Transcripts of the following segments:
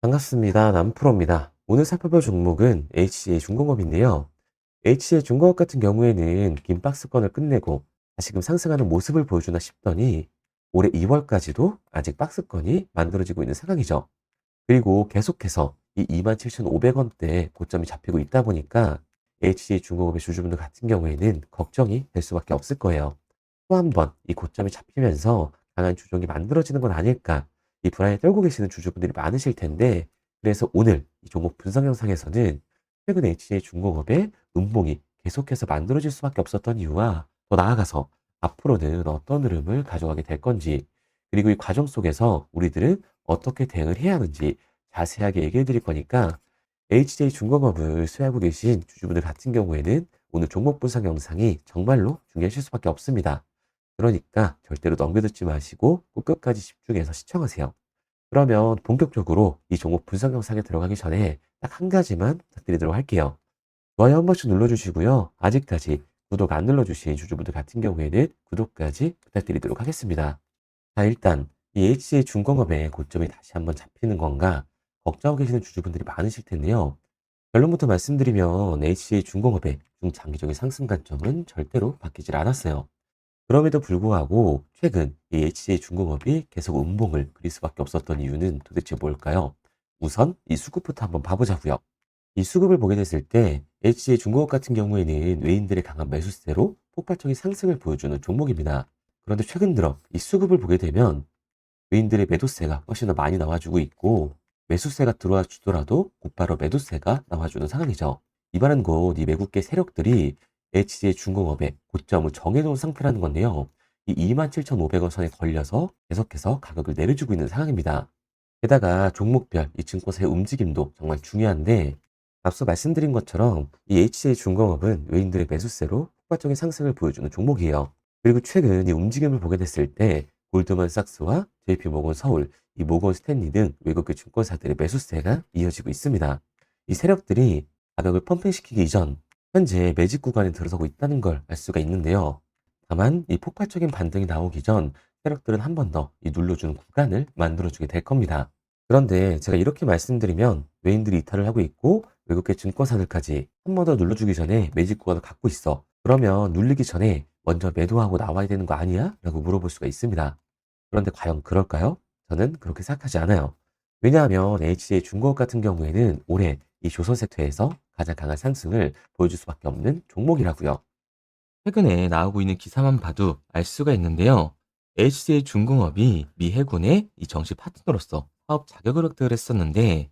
반갑습니다. 남프로입니다. 오늘 살펴볼 종목은 HCA 중공업인데요. HCA 중공업 같은 경우에는 긴 박스권을 끝내고 다시금 상승하는 모습을 보여주나 싶더니 올해 2월까지도 아직 박스권이 만들어지고 있는 상황이죠. 그리고 계속해서 이 27,500원대 고점이 잡히고 있다 보니까 HCA 중공업의 주주분들 같은 경우에는 걱정이 될 수밖에 없을 거예요. 또 한 번 이 고점이 잡히면서 강한 조정이 만들어지는 건 아닐까, 이 불안에 떨고 계시는 주주분들이 많으실 텐데, 그래서 오늘 이 종목 분석 영상에서는 최근 HCA 중공업의 음봉이 계속해서 만들어질 수밖에 없었던 이유와 더 나아가서 앞으로는 어떤 흐름을 가져가게 될 건지, 그리고 이 과정 속에서 우리들은 어떻게 대응을 해야 하는지 자세하게 얘기해 드릴 거니까, HJ 중공업을 수혜하고 계신 주주분들 같은 경우에는 오늘 종목 분석 영상이 정말로 중요하실 수밖에 없습니다. 그러니까 절대로 넘겨듣지 마시고 꼭 끝까지 집중해서 시청하세요. 그러면 본격적으로 이 종목 분석 영상에 들어가기 전에 딱 한 가지만 부탁드리도록 할게요. 좋아요 한 번씩 눌러주시고요. 아직까지 구독 안 눌러주신 주주분들 같은 경우에는 구독까지 부탁드리도록 하겠습니다. 자, 일단 이 HC의 중공업의 고점이 다시 한번 잡히는 건가 걱정하고 계시는 주주분들이 많으실 텐데요. 결론부터 말씀드리면 HC의 중공업의 중장기적인 상승 관점은 절대로 바뀌질 않았어요. 그럼에도 불구하고 최근 이 HC의 중공업이 계속 음봉을 그릴 수밖에 없었던 이유는 도대체 뭘까요? 우선 이 수급부터 한번 봐보자고요. 이 수급을 보게 됐을 때 HC의 중공업 같은 경우에는 외인들의 강한 매수세로 폭발적인 상승을 보여주는 종목입니다. 그런데 최근 들어 이 수급을 보게 되면 외인들의 매도세가 훨씬 더 많이 나와주고 있고, 매수세가 들어와 주더라도 곧바로 매도세가 나와주는 상황이죠. 이 말은 곧 이 외국계 세력들이 HC의 중공업의 고점을 정해놓은 상태라는 건데요. 이 27,500원 선에 걸려서 계속해서 가격을 내려주고 있는 상황입니다. 게다가 종목별 이 증권사의 움직임도 정말 중요한데, 앞서 말씀드린 것처럼 이 HC의 중공업은 외인들의 매수세로 폭발적인 상승을 보여주는 종목이에요. 그리고 최근 이 움직임을 보게 됐을 때 골드만삭스와 JP모건 서울, 이 모건 스탠리 등 외국계 증권사들의 매수세가 이어지고 있습니다. 이 세력들이 가격을 펌핑시키기 이전 현재 매집 구간에 들어서고 있다는 걸 알 수가 있는데요. 다만 이 폭발적인 반등이 나오기 전 세력들은 한 번 더 이 눌러주는 구간을 만들어주게 될 겁니다. 그런데 제가 이렇게 말씀드리면 외인들이 이탈을 하고 있고 외국계 증권사들까지 한 번 더 눌러주기 전에 매집 구간을 갖고 있어. 그러면 눌리기 전에 먼저 매도하고 나와야 되는 거 아니야? 라고 물어볼 수가 있습니다. 그런데 과연 그럴까요? 저는 그렇게 생각하지 않아요. 왜냐하면 HC의 중공업 같은 경우에는 올해 이 조선 세트에서 가장 강한 상승을 보여줄 수밖에 없는 종목이라고요. 최근에 나오고 있는 기사만 봐도 알 수가 있는데요. HC의 중공업이 미 해군의 이 정식 파트너로서 사업 자격을 획득을 했었는데,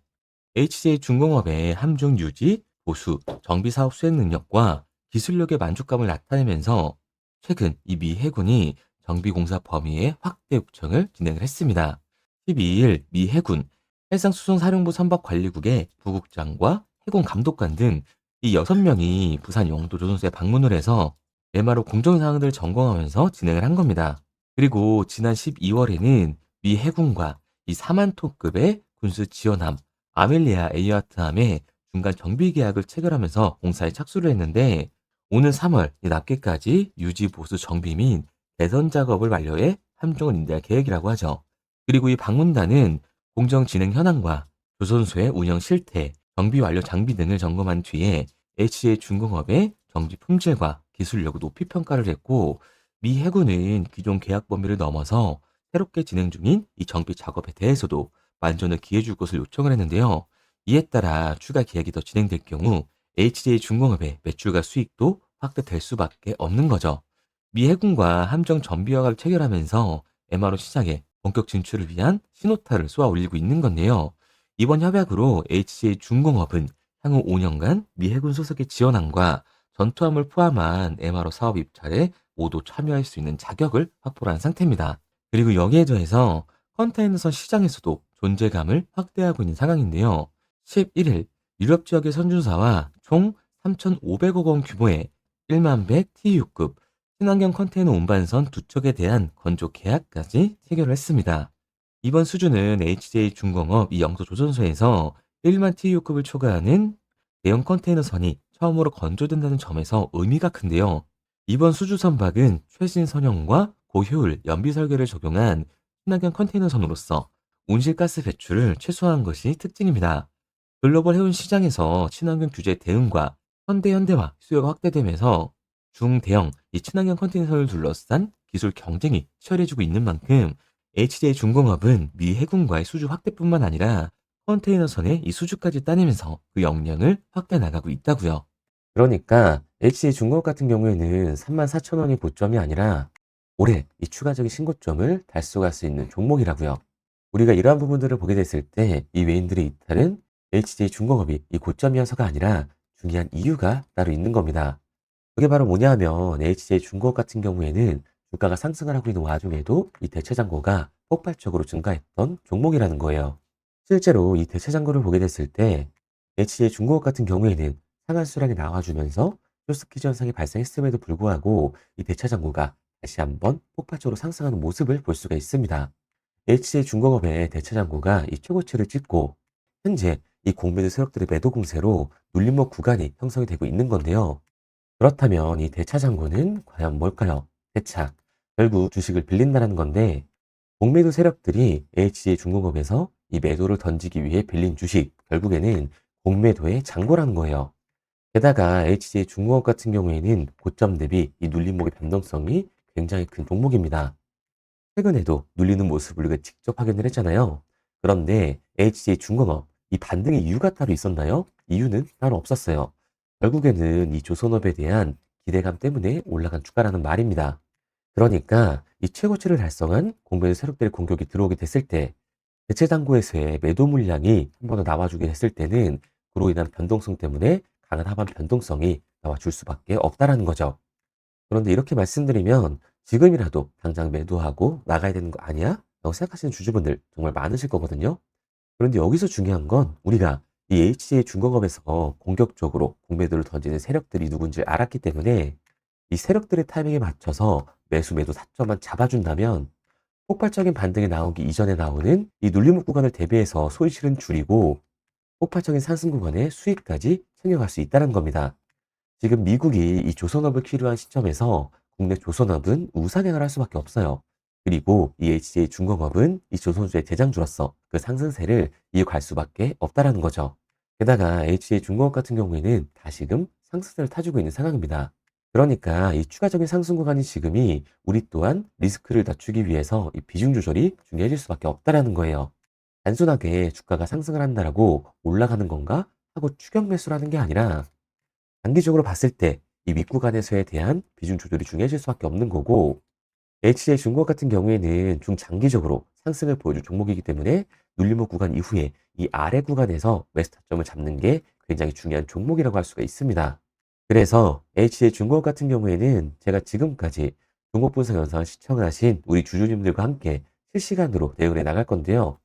HC의 중공업의 함정 유지, 보수, 정비 사업 수행 능력과 기술력의 만족감을 나타내면서 최근 이 미 해군이 정비 공사 범위의 확대 요청을 진행을 했습니다. 12일 미 해군 해상수송사령부 선박관리국의 부국장과 해군 감독관 등 이 6명이 부산 영도 조선소에 방문을 해서 MRO 공정 사항들을 점검하면서 진행을 한 겁니다. 그리고 지난 12월에는 미 해군과 이 4만 톤급의 군수 지원함 아멜리아 에이아트함의 중간 정비 계약을 체결하면서 공사에 착수를 했는데, 오는 3월 이 납기까지 유지 보수 정비 및 개선 작업을 완료해 함정을 인대할 계획이라고 하죠. 그리고 이 방문단은 공정 진행 현황과 조선소의 운영 실태, 정비 완료 장비 등을 점검한 뒤에 HC의 중공업의 정비 품질과 기술력을 높이 평가를 했고, 미 해군은 기존 계약 범위를 넘어서 새롭게 진행 중인 이 정비 작업에 대해서도 만전을 기해 줄 것을 요청을 했는데요. 이에 따라 추가 계약이 더 진행될 경우 HJ 중공업의 매출과 수익도 확대될 수밖에 없는 거죠. 미 해군과 함정 정비 허가를 체결하면서 MRO 시장에 본격 진출을 위한 신호탄을 쏘아 올리고 있는 건데요. 이번 협약으로 HJ 중공업은 향후 5년간 미 해군 소속의 지원함과 전투함을 포함한 MRO 사업 입찰에 모두 참여할 수 있는 자격을 확보한 상태입니다. 그리고 여기에 더해서 컨테이너선 시장에서도 존재감을 확대하고 있는 상황인데요. 11일 유럽 지역의 선준사와 총 3,500억 원 규모의 1만 100 TU급 친환경 컨테이너 운반선 두 척에 대한 건조 계약까지 체결을 했습니다. 이번 수주는 HJ 중공업 이 영도 조선소에서 1만 TU급을 초과하는 대형 컨테이너선이 처음으로 건조된다는 점에서 의미가 큰데요. 이번 수주 선박은 최신 선형과 고효율 연비 설계를 적용한 친환경 컨테이너선으로서 온실가스 배출을 최소화한 것이 특징입니다. 글로벌 해운 시장에서 친환경 규제 대응과 현대화 수요가 확대되면서 중대형 이 친환경 컨테이너를 둘러싼 기술 경쟁이 치열해지고 있는 만큼 HJ 중공업은 미 해군과의 수주 확대뿐만 아니라 컨테이너선의 이 수주까지 따내면서 그 역량을 확대해 나가고 있다고요. 그러니까 HJ 중공업 같은 경우에는 34,000원이 고점이 아니라 올해 이 추가적인 신고점을 달성할 수 있는 종목이라고요. 우리가 이러한 부분들을 보게 됐을 때 이 외인들의 이탈은 LCJ 중공업이 이 고점이어서가 아니라 중요한 이유가 따로 있는 겁니다. 그게 바로 뭐냐 하면 LCJ 중공업 같은 경우에는 주가가 상승을 하고 있는 와중에도 이 대체 잔고가 폭발적으로 증가했던 종목이라는 거예요. 실제로 이 대체 잔고를 보게 됐을 때 LCJ 중공업 같은 경우에는 상한 수량이 나와주면서 쇼스키즈 현상이 발생했음에도 불구하고 이 대체 잔고가 다시 한번 폭발적으로 상승하는 모습을 볼 수가 있습니다. HCL 중공업의 대체 잔고가 이 최고치를 찍고 현재 이 공매도 세력들의 매도 공세로 눌림목 구간이 형성이 되고 있는 건데요. 그렇다면 이 대차 잔고는 과연 뭘까요? 대차, 결국 주식을 빌린다는 건데 공매도 세력들이 HCL 중공업에서 이 매도를 던지기 위해 빌린 주식, 결국에는 공매도의 잔고라는 거예요. 게다가 HCL 중공업 같은 경우에는 고점 대비 이 눌림목의 변동성이 굉장히 큰 종목입니다. 최근에도 눌리는 모습을 우리가 직접 확인을 했잖아요. 그런데 HJ 중공업, 이 반등의 이유가 따로 있었나요? 이유는 따로 없었어요. 결국에는 이 조선업에 대한 기대감 때문에 올라간 주가라는 말입니다. 그러니까 이 최고치를 달성한 공매도 세력들의 공격이 들어오게 됐을 때 대체 당구에서의 매도 물량이 한 번 더 나와주게 됐을 때는 그로 인한 변동성 때문에 강한 하반 변동성이 나와줄 수밖에 없다라는 거죠. 그런데 이렇게 말씀드리면 지금이라도 당장 매도하고 나가야 되는 거 아니야? 라고 생각하시는 주주분들 정말 많으실 거거든요. 그런데 여기서 중요한 건 우리가 이 HJ 중공업에서 공격적으로 공매도를 던지는 세력들이 누군지 알았기 때문에 이 세력들의 타이밍에 맞춰서 매수 매도 타점만 잡아준다면 폭발적인 반등이 나오기 이전에 나오는 이 눌림목 구간을 대비해서 손실은 줄이고 폭발적인 상승 구간의 수익까지 챙겨갈 수 있다는 겁니다. 지금 미국이 이 조선업을 필요한 시점에서 국내 조선업은 우상향을 할 수밖에 없어요. 그리고 이 HJ 중공업은 이 조선주의 대장주로서 그 상승세를 이어갈 수밖에 없다라는 거죠. 게다가 HJ 중공업 같은 경우에는 다시금 상승세를 타주고 있는 상황입니다. 그러니까 이 추가적인 상승 구간인 지금이 우리 또한 리스크를 낮추기 위해서 이 비중 조절이 중요해질 수밖에 없다라는 거예요. 단순하게 주가가 상승을 한다라고 올라가는 건가 하고 추격 매수를 하는 게 아니라 단기적으로 봤을 때 이 윗구간에서에 대한 비중 조절이 중요해질 수밖에 없는 거고 HJ 중공업 같은 경우에는 중장기적으로 상승을 보여줄 종목이기 때문에 눌림목 구간 이후에 이 아래 구간에서 매수 타점을 잡는 게 굉장히 중요한 종목이라고 할 수가 있습니다. 그래서 HJ 중공업 같은 경우에는 제가 지금까지 종목 분석 영상을 시청하신 우리 주주님들과 함께 실시간으로 대응을 해 나갈 건데요.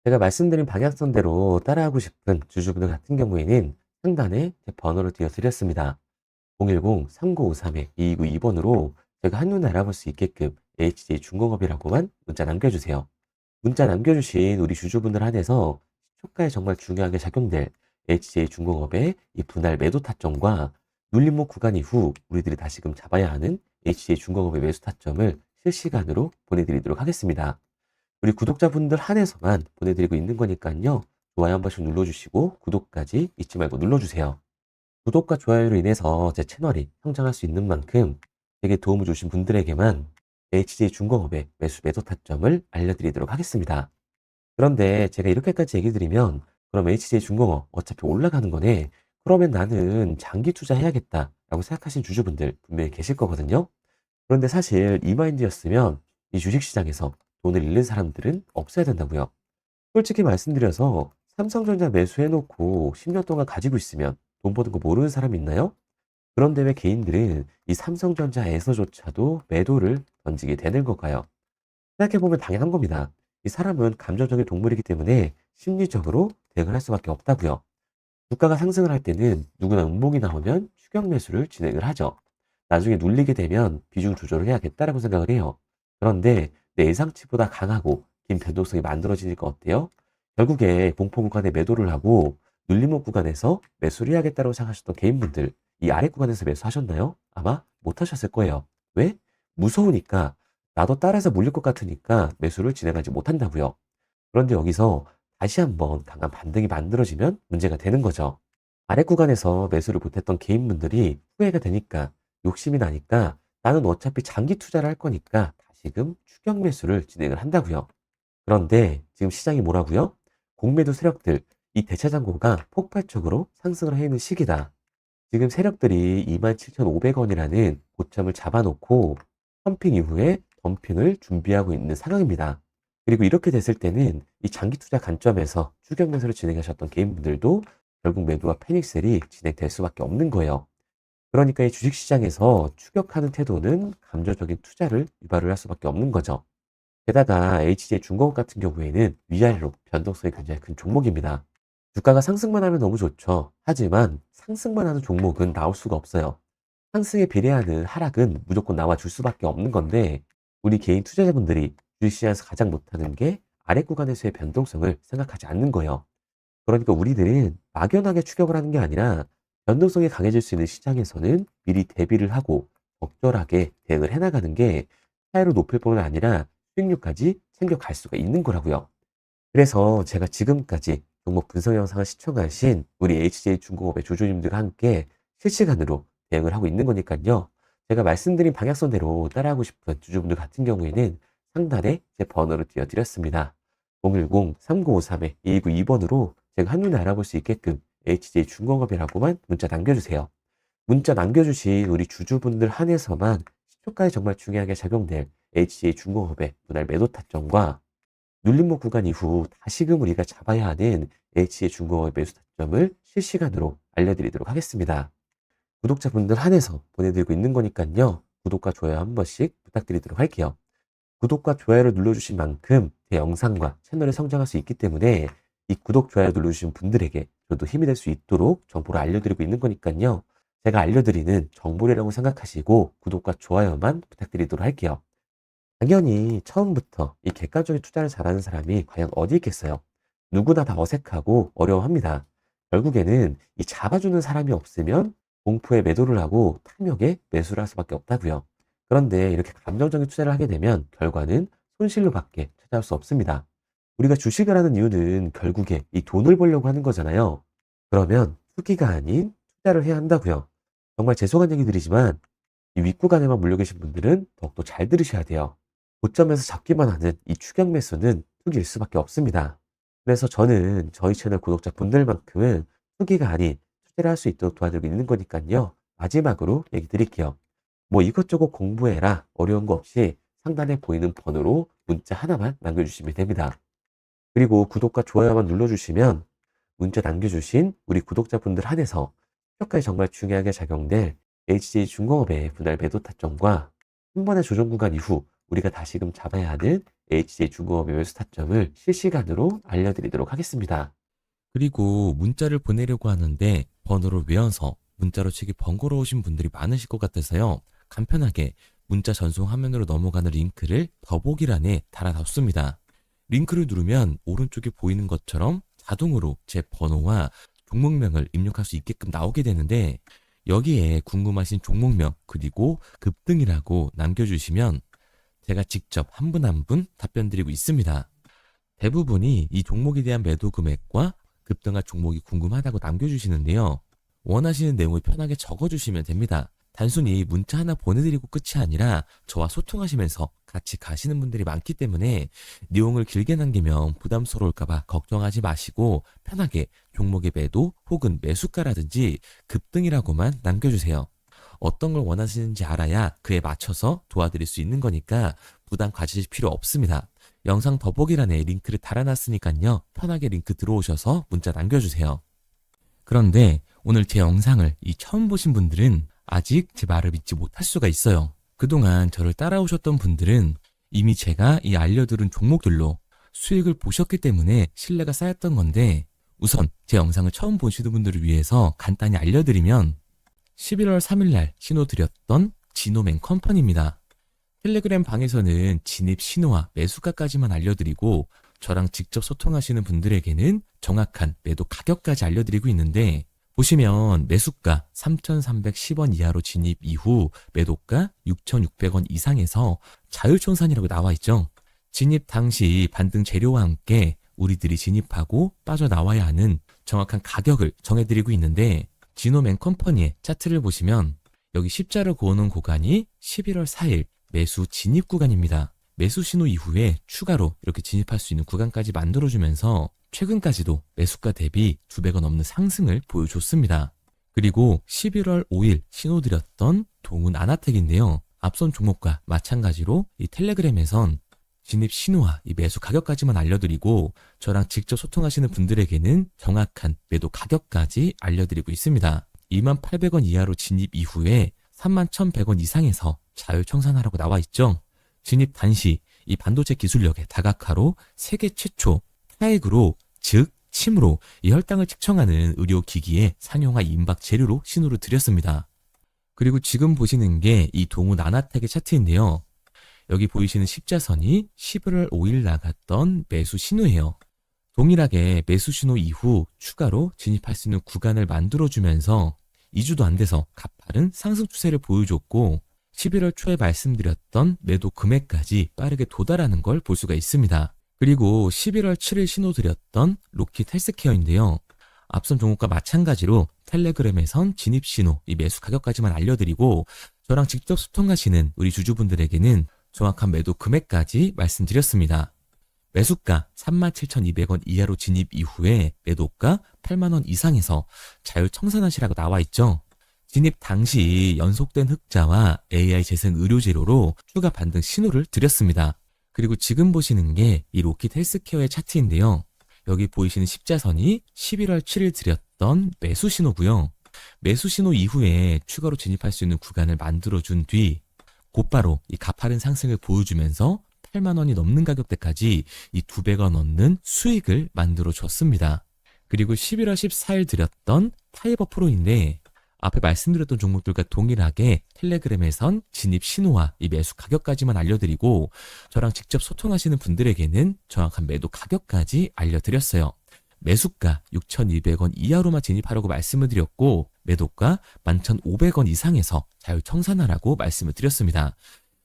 제가 말씀드린 방향성대로 따라하고 싶은 주주분들 같은 경우에는 상단에 제 번호를 띄워드렸습니다. 010-3953-2292번으로 제가 한눈에 알아볼 수 있게끔 HJ 중공업이라고만 문자 남겨주세요. 문자 남겨주신 우리 주주분들 한해서 시초가에 정말 중요하게 작용될 HJ 중공업의 이 분할 매도 타점과 눌림목 구간 이후 우리들이 다시금 잡아야 하는 HJ 중공업의 매수 타점을 실시간으로 보내드리도록 하겠습니다. 우리 구독자분들 한해서만 보내드리고 있는 거니까요. 좋아요 한 번씩 눌러주시고 구독까지 잊지 말고 눌러주세요. 구독과 좋아요로 인해서 제 채널이 성장할 수 있는 만큼 제게 도움을 주신 분들에게만 HJ 중공업의 매수 매도 타점을 알려드리도록 하겠습니다. 그런데 제가 이렇게까지 얘기 드리면 그럼 HJ 중공업 어차피 올라가는 거네. 그러면 나는 장기 투자해야겠다라고 생각하시는 주주분들 분명히 계실 거거든요. 그런데 사실 이 마인드였으면 이 주식시장에서 돈을 잃는 사람들은 없어야 된다고요. 솔직히 말씀드려서 삼성전자 매수해놓고 10년 동안 가지고 있으면 돈 버는 거 모르는 사람 있나요? 그런데 왜 개인들은 이 삼성전자에서조차도 매도를 던지게 되는 걸까요? 생각해보면 당연한 겁니다. 이 사람은 감정적인 동물이기 때문에 심리적으로 대응을 할 수밖에 없다고요. 주가가 상승을 할 때는 누구나 음봉이 나오면 추격 매수를 진행을 하죠. 나중에 눌리게 되면 비중 조절을 해야겠다라고 생각을 해요. 그런데 내 예상치보다 강하고 긴 변동성이 만들어지니까 어때요? 결국에 공포 구간에 매도를 하고 눌림목 구간에서 매수를 해야겠다고 생각하셨던 개인분들 이 아래 구간에서 매수하셨나요? 아마 못 하셨을 거예요. 왜? 무서우니까 나도 따라서 물릴 것 같으니까 매수를 진행하지 못한다고요. 그런데 여기서 다시 한번 강한 반등이 만들어지면 문제가 되는 거죠. 아래 구간에서 매수를 못했던 개인분들이 후회가 되니까 욕심이 나니까 나는 어차피 장기 투자를 할 거니까 다시금 추격 매수를 진행을 한다고요. 그런데 지금 시장이 뭐라고요? 공매도 세력들, 이 대차장고가 폭발적으로 상승을 해 있는 시기다. 지금 세력들이 27,500원이라는 고점을 잡아놓고 펌핑 이후에 덤핑을 준비하고 있는 상황입니다. 그리고 이렇게 됐을 때는 이 장기 투자 관점에서 추격 매수를 진행하셨던 개인분들도 결국 매도와 패닉셀이 진행될 수밖에 없는 거예요. 그러니까 이 주식시장에서 추격하는 태도는 감정적인 투자를 유발을 할 수밖에 없는 거죠. 게다가 HJ 중공업 같은 경우에는 위아래로 변동성이 굉장히 큰 종목입니다. 주가가 상승만 하면 너무 좋죠. 하지만 상승만 하는 종목은 나올 수가 없어요. 상승에 비례하는 하락은 무조건 나와줄 수밖에 없는 건데 우리 개인 투자자분들이 주식시장에서 가장 못하는 게 아래 구간에서의 변동성을 생각하지 않는 거예요. 그러니까 우리들은 막연하게 추격을 하는 게 아니라 변동성이 강해질 수 있는 시장에서는 미리 대비를 하고 적절하게 대응을 해나가는 게 차이를 높일 뿐만 아니라 수익률까지 챙겨갈 수가 있는 거라고요. 그래서 제가 지금까지 종목 분석 영상을 시청하신 우리 HJ중공업의 조조님들과 함께 실시간으로 대응을 하고 있는 거니까요. 제가 말씀드린 방향성대로 따라하고 싶은 주주분들 같은 경우에는 상단에 제 번호를 띄워드렸습니다. 010-3953-2292번으로 제가 한눈에 알아볼 수 있게끔 HJ중공업이라고만 문자 남겨주세요. 문자 남겨주신 우리 주주분들 한해서만 시초가에 정말 중요하게 작용될 HJ중공업의 분할 매도 타점과 눌림목 구간 이후 다시금 우리가 잡아야 하는 HJ중공업의 매수 타점을 실시간으로 알려드리도록 하겠습니다. 구독자분들 한해서 보내드리고 있는 거니까요. 구독과 좋아요 한 번씩 부탁드리도록 할게요. 구독과 좋아요를 눌러주신 만큼 제 영상과 채널이 성장할 수 있기 때문에 이 구독, 좋아요 눌러주신 분들에게 저도 힘이 될 수 있도록 정보를 알려드리고 있는 거니까요. 제가 알려드리는 정보라고 생각하시고 구독과 좋아요만 부탁드리도록 할게요. 당연히 처음부터 이 객관적인 투자를 잘하는 사람이 과연 어디 있겠어요? 누구나 다 어색하고 어려워합니다. 결국에는 이 잡아주는 사람이 없으면 공포에 매도를 하고 탐욕에 매수를 할 수밖에 없다고요. 그런데 이렇게 감정적인 투자를 하게 되면 결과는 손실로 밖에 찾아올 수 없습니다. 우리가 주식을 하는 이유는 결국에 이 돈을 벌려고 하는 거잖아요. 그러면 투기가 아닌 투자를 해야 한다고요. 정말 죄송한 얘기 드리지만 이 윗구간에만 물려 계신 분들은 더욱더 잘 들으셔야 돼요. 고점에서 잡기만 하는 이 추격 매수는 투기일 수밖에 없습니다. 그래서 저는 저희 채널 구독자분들만큼은 투기가 아닌 투자를 할 수 있도록 도와드리고 있는 거니까요. 마지막으로 얘기 드릴게요. 뭐 이것저것 공부해라 어려운 거 없이 상단에 보이는 번호로 문자 하나만 남겨주시면 됩니다. 그리고 구독과 좋아요만 눌러주시면 문자 남겨주신 우리 구독자분들 한해서 평가에 정말 중요하게 작용될 HJ중공업의 분할 매도 타점과 한 번의 조정 구간 이후 우리가 다시금 잡아야 하는 HJ중공업의 매수 타점을 실시간으로 알려드리도록 하겠습니다. 그리고 문자를 보내려고 하는데 번호를 외워서 문자로 치기 번거로우신 분들이 많으실 것 같아서요. 간편하게 문자 전송 화면으로 넘어가는 링크를 더보기란에 달아뒀습니다. 링크를 누르면 오른쪽에 보이는 것처럼 자동으로 제 번호와 종목명을 입력할 수 있게끔 나오게 되는데 여기에 궁금하신 종목명 그리고 급등이라고 남겨주시면 제가 직접 한 분 한 분 답변 드리고 있습니다. 대부분이 이 종목에 대한 매도 금액과 급등할 종목이 궁금하다고 남겨주시는데요. 원하시는 내용을 편하게 적어주시면 됩니다. 단순히 문자 하나 보내드리고 끝이 아니라 저와 소통하시면서 같이 가시는 분들이 많기 때문에 내용을 길게 남기면 부담스러울까봐 걱정하지 마시고 편하게 종목의 매도 혹은 매수가라든지 급등이라고만 남겨주세요. 어떤 걸 원하시는지 알아야 그에 맞춰서 도와드릴 수 있는 거니까 부담 가지실 필요 없습니다. 영상 더보기란에 링크를 달아놨으니까요. 편하게 링크 들어오셔서 문자 남겨주세요. 그런데 오늘 제 영상을 처음 보신 분들은 아직 제 말을 믿지 못할 수가 있어요. 그동안 저를 따라오셨던 분들은 이미 제가 이 알려드린 종목들로 수익을 보셨기 때문에 신뢰가 쌓였던 건데 우선 제 영상을 처음 보시는 분들을 위해서 간단히 알려드리면 11월 3일날 신호드렸던 지노맨 컴퍼니입니다. 텔레그램 방에서는 진입 신호와 매수가까지만 알려드리고 저랑 직접 소통하시는 분들에게는 정확한 매도 가격까지 알려드리고 있는데 보시면 매수가 3,310원 이하로 진입 이후 매도가 6,600원 이상에서 자율총산이라고 나와 있죠. 진입 당시 반등 재료와 함께 우리들이 진입하고 빠져나와야 하는 정확한 가격을 정해드리고 있는데, 지노맨컴퍼니의 차트를 보시면 여기 십자를 그어놓은 구간이 11월 4일 매수 진입 구간입니다. 매수 신호 이후에 추가로 이렇게 진입할 수 있는 구간까지 만들어주면서 최근까지도 매수가 대비 2배가 넘는 상승을 보여줬습니다. 그리고 11월 5일 신호드렸던 동훈 아나텍인데요. 앞선 종목과 마찬가지로 이 텔레그램에선 진입 신호와 이 매수 가격까지만 알려드리고 저랑 직접 소통하시는 분들에게는 정확한 매도 가격까지 알려드리고 있습니다. 28,000원 이하로 진입 이후에 31,100원 이상에서 자율청산하라고 나와 있죠. 진입 단시 이 반도체 기술력의 다각화로 세계 최초 타액으로, 즉 침으로 이 혈당을 측정하는 의료기기의 상용화 임박 재료로 신호를 드렸습니다. 그리고 지금 보시는 게 이 동훈 아나텍의 차트인데요. 여기 보이시는 십자선이 11월 5일 나갔던 매수 신호예요. 동일하게 매수 신호 이후 추가로 진입할 수 있는 구간을 만들어주면서 2주도 안 돼서 가파른 상승 추세를 보여줬고 11월 초에 말씀드렸던 매도 금액까지 빠르게 도달하는 걸 볼 수가 있습니다. 그리고 11월 7일 신호 드렸던 로킷 헬스케어인데요. 앞선 종목과 마찬가지로 텔레그램에선 진입 신호, 이 매수 가격까지만 알려드리고 저랑 직접 소통하시는 우리 주주분들에게는 정확한 매도 금액까지 말씀드렸습니다. 매수가 37,200원 이하로 진입 이후에 매도가 8만원 이상에서 자율청산하시라고 나와 있죠. 진입 당시 연속된 흑자와 AI 재생 의료 재료로 추가 반등 신호를 드렸습니다. 그리고 지금 보시는 게 이 로킷 헬스케어의 차트인데요. 여기 보이시는 십자선이 11월 7일 드렸던 매수 신호고요. 매수 신호 이후에 추가로 진입할 수 있는 구간을 만들어준 뒤 곧바로 이 가파른 상승을 보여주면서 8만 원이 넘는 가격대까지 이 2배가 넘는 수익을 만들어 줬습니다. 그리고 11월 14일 드렸던 파이버 프로인데 앞에 말씀드렸던 종목들과 동일하게 텔레그램에선 진입 신호와 이 매수 가격까지만 알려드리고 저랑 직접 소통하시는 분들에게는 정확한 매도 가격까지 알려드렸어요. 매수가 6,200원 이하로만 진입하라고 말씀을 드렸고 매도가 11,500원 이상에서 자율청산하라고 말씀을 드렸습니다.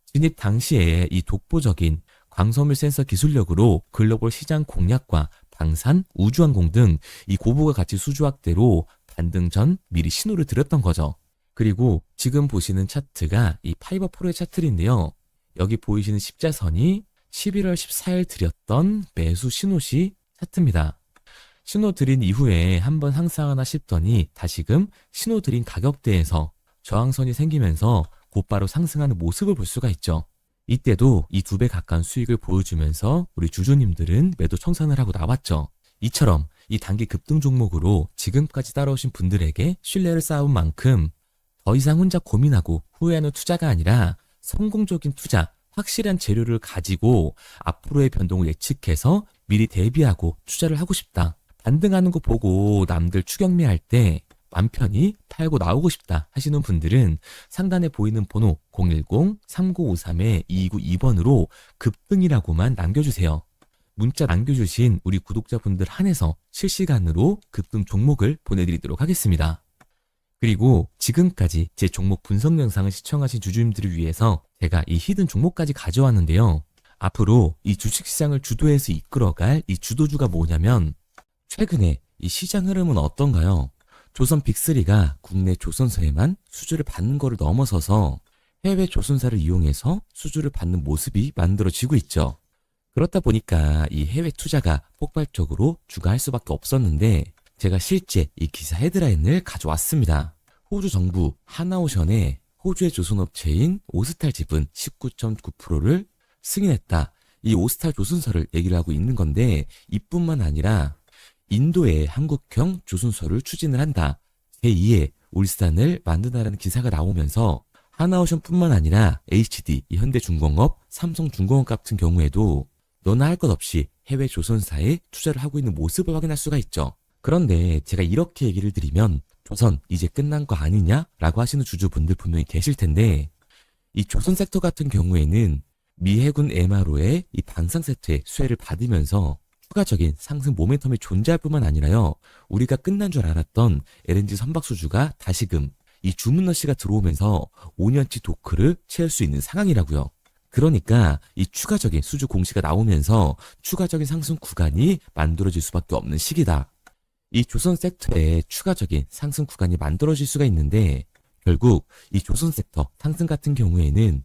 진입 당시에 이 독보적인 광섬유 센서 기술력으로 글로벌 시장 공략과 방산, 우주항공 등 이 고부가 가치 수주 확대로 반등 전 미리 신호를 드렸던 거죠. 그리고 지금 보시는 차트가 이 파이버 프로의 차트인데요. 여기 보이시는 십자선이 11월 14일 드렸던 매수 신호시 차트입니다. 신호 드린 이후에 한번 상승하나 싶더니 다시금 신호 드린 가격대에서 저항선이 생기면서 곧바로 상승하는 모습을 볼 수가 있죠. 이때도 이 2배 가까운 수익을 보여주면서 우리 주주님들은 매도 청산을 하고 나왔죠. 이처럼 이 단기 급등 종목으로 지금까지 따라오신 분들에게 신뢰를 쌓은 만큼 더 이상 혼자 고민하고 후회하는 투자가 아니라 성공적인 투자, 확실한 재료를 가지고 앞으로의 변동을 예측해서 미리 대비하고 투자를 하고 싶다. 반등하는 거 보고 남들 추격매할 때 맘 편히 팔고 나오고 싶다 하시는 분들은 상단에 보이는 번호 010-3953-2292번으로 급등이라고만 남겨주세요. 문자 남겨주신 우리 구독자분들 한해서 실시간으로 급등 종목을 보내드리도록 하겠습니다. 그리고 지금까지 제 종목 분석 영상을 시청하신 주주님들을 위해서 제가 이 히든 종목까지 가져왔는데요. 앞으로 이 주식시장을 주도해서 이끌어갈 이 주도주가 뭐냐면 최근에 이 시장 흐름은 어떤가요? 조선 빅3가 국내 조선사에만 수주를 받는 거를 넘어서서 해외 조선사를 이용해서 수주를 받는 모습이 만들어지고 있죠. 그렇다 보니까 이 해외 투자가 폭발적으로 주가할 수밖에 없었는데 제가 실제 이 기사 헤드라인을 가져왔습니다. 호주 정부 하나오션에 호주의 조선업체인 오스탈 지분 19.9%를 승인했다. 이 오스탈 조선사를 얘기를 하고 있는 건데 이뿐만 아니라 인도의 한국형 조선소를 추진을 한다. 제2의 울산을 만든다라는 기사가 나오면서 하나오션뿐만 아니라 HD, 현대중공업, 삼성중공업 같은 경우에도 너나 할 것 없이 해외 조선사에 투자를 하고 있는 모습을 확인할 수가 있죠. 그런데 제가 이렇게 얘기를 드리면 조선 이제 끝난 거 아니냐라고 하시는 주주분들 분명히 계실 텐데 이 조선 섹터 같은 경우에는 미 해군 MRO의 이 방산 세트의 수혜를 받으면서 추가적인 상승 모멘텀이 존재할 뿐만 아니라요. 우리가 끝난 줄 알았던 LNG 선박 수주가 다시금 이 주문러시가 들어오면서 5년치 도크를 채울 수 있는 상황이라고요. 그러니까 이 추가적인 수주 공시가 나오면서 추가적인 상승 구간이 만들어질 수밖에 없는 시기다. 이 조선 섹터에 추가적인 상승 구간이 만들어질 수가 있는데 결국 이 조선 섹터 상승 같은 경우에는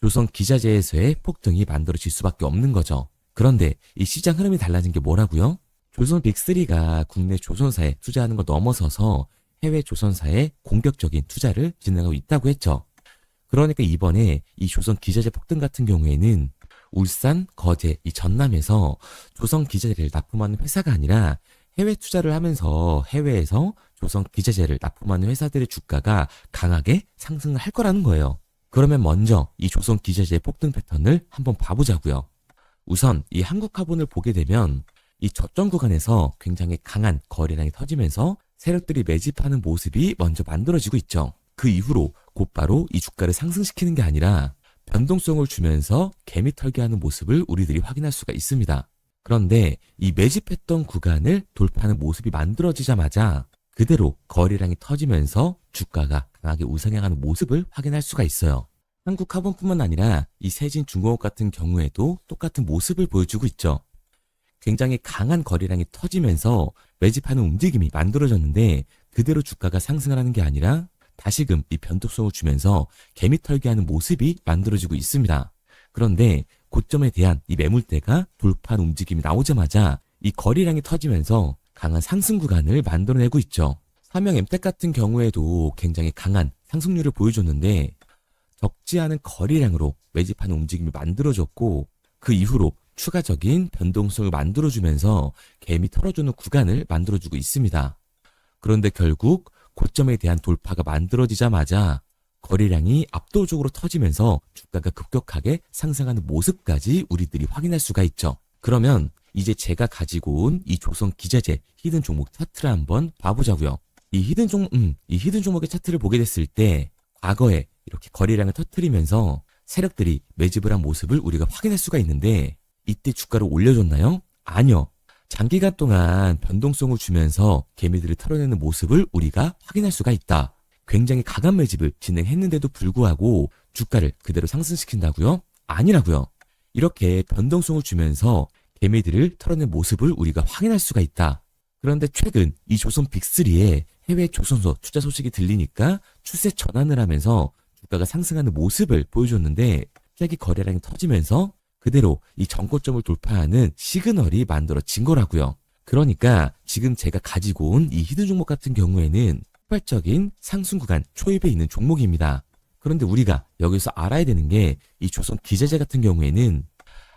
조선 기자재에서의 폭등이 만들어질 수밖에 없는 거죠. 그런데 이 시장 흐름이 달라진 게 뭐라고요? 조선 빅3가 국내 조선사에 투자하는 걸 넘어서서 해외 조선사에 공격적인 투자를 진행하고 있다고 했죠. 그러니까 이번에 이 조선 기자재 폭등 같은 경우에는 울산, 거제, 이 전남에서 조선 기자재를 납품하는 회사가 아니라 해외 투자를 하면서 해외에서 조선 기자재를 납품하는 회사들의 주가가 강하게 상승을 할 거라는 거예요. 그러면 먼저 이 조선 기자재의 폭등 패턴을 한번 봐보자고요. 우선 이 한국 화본을 보게 되면 이 저점 구간에서 굉장히 강한 거래량이 터지면서 세력들이 매집하는 모습이 먼저 만들어지고 있죠. 그 이후로 곧바로 이 주가를 상승시키는 게 아니라 변동성을 주면서 개미 털기하는 모습을 우리들이 확인할 수가 있습니다. 그런데 이 매집했던 구간을 돌파하는 모습이 만들어지자마자 그대로 거래량이 터지면서 주가가 강하게 우상향하는 모습을 확인할 수가 있어요. 한국 화본뿐만 아니라 이 세진중공업 같은 경우에도 똑같은 모습을 보여주고 있죠. 굉장히 강한 거래량이 터지면서 매집하는 움직임이 만들어졌는데 그대로 주가가 상승을 하는 게 아니라 다시금 이 변동성을 주면서 개미 털기하는 모습이 만들어지고 있습니다. 그런데 고점에 대한 이 매물대가 돌파하는 움직임이 나오자마자 이 거래량이 터지면서 강한 상승 구간을 만들어내고 있죠. 삼형 엠텍 같은 경우에도 굉장히 강한 상승률을 보여줬는데 적지 않은 거래량으로 매집하는 움직임이 만들어졌고 그 이후로 추가적인 변동성을 만들어주면서 개미 털어주는 구간을 만들어주고 있습니다. 그런데 결국 고점에 대한 돌파가 만들어지자마자 거래량이 압도적으로 터지면서 주가가 급격하게 상승하는 모습까지 우리들이 확인할 수가 있죠. 그러면 이제 제가 가지고 온 이 조선 기자재 히든 종목 차트를 한번 봐보자고요. 이 히든 종목의 차트를 보게 됐을 때 과거에 이렇게 거래량을 터뜨리면서 세력들이 매집을 한 모습을 우리가 확인할 수가 있는데 이때 주가를 올려줬나요? 아니요. 장기간 동안 변동성을 주면서 개미들을 털어내는 모습을 우리가 확인할 수가 있다. 굉장히 강한 매집을 진행했는데도 불구하고 주가를 그대로 상승시킨다고요? 아니라고요. 이렇게 변동성을 주면서 개미들을 털어낸 모습을 우리가 확인할 수가 있다. 그런데 최근 이 조선 빅3의 해외 조선소 투자 소식이 들리니까 추세 전환을 하면서 주가가 상승하는 모습을 보여줬는데 갑자기 거래량이 터지면서 그대로 이 전고점을 돌파하는 시그널이 만들어진 거라고요. 그러니까 지금 제가 가지고 온 이 히든 종목 같은 경우에는 폭발적인 상승 구간 초입에 있는 종목입니다. 그런데 우리가 여기서 알아야 되는 게 이 조선 기자재 같은 경우에는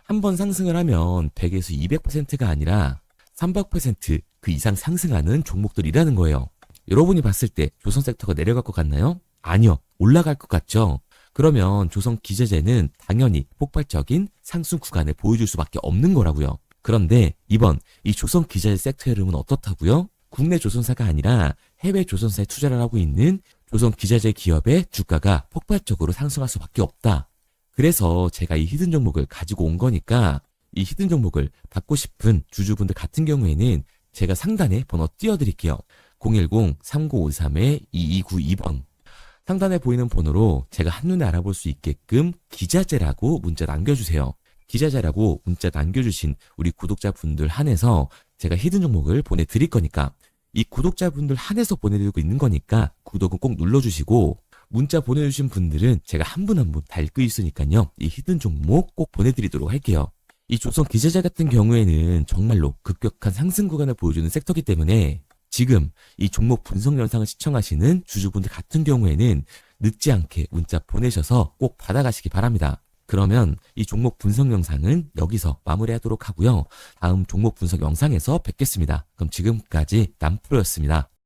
한번 상승을 하면 100에서 200%가 아니라 300%그 이상 상승하는 종목들이라는 거예요. 여러분이 봤을 때 조선 섹터가 내려갈 것 같나요? 아니요. 올라갈 것 같죠? 그러면 조선 기자재는 당연히 폭발적인 상승 구간을 보여줄 수밖에 없는 거라고요. 그런데 이번 이 조선 기자재 섹터 흐름은 어떻다고요? 국내 조선사가 아니라 해외 조선사에 투자를 하고 있는 조선 기자재 기업의 주가가 폭발적으로 상승할 수밖에 없다. 그래서 제가 이 히든 종목을 가지고 온 거니까 이 히든 종목을 받고 싶은 주주분들 같은 경우에는 제가 상단에 번호 띄워드릴게요. 010-3953-2292번. 상단에 보이는 번호로 제가 한눈에 알아볼 수 있게끔 기자재라고 문자 남겨주세요. 기자재라고 문자 남겨주신 우리 구독자분들 한해서 제가 히든 종목을 보내드릴 거니까 이 구독자분들 한해서 보내드리고 있는 거니까 구독은 꼭 눌러주시고 문자 보내주신 분들은 제가 한 분 한 분 다 읽고 있으니까요. 이 히든 종목 꼭 보내드리도록 할게요. 이 조선 기자재 같은 경우에는 정말로 급격한 상승 구간을 보여주는 섹터이기 때문에 지금 이 종목 분석 영상을 시청하시는 주주분들 같은 경우에는 늦지 않게 문자 보내셔서 꼭 받아가시기 바랍니다. 그러면 이 종목 분석 영상은 여기서 마무리하도록 하고요. 다음 종목 분석 영상에서 뵙겠습니다. 그럼 지금까지 남프로였습니다.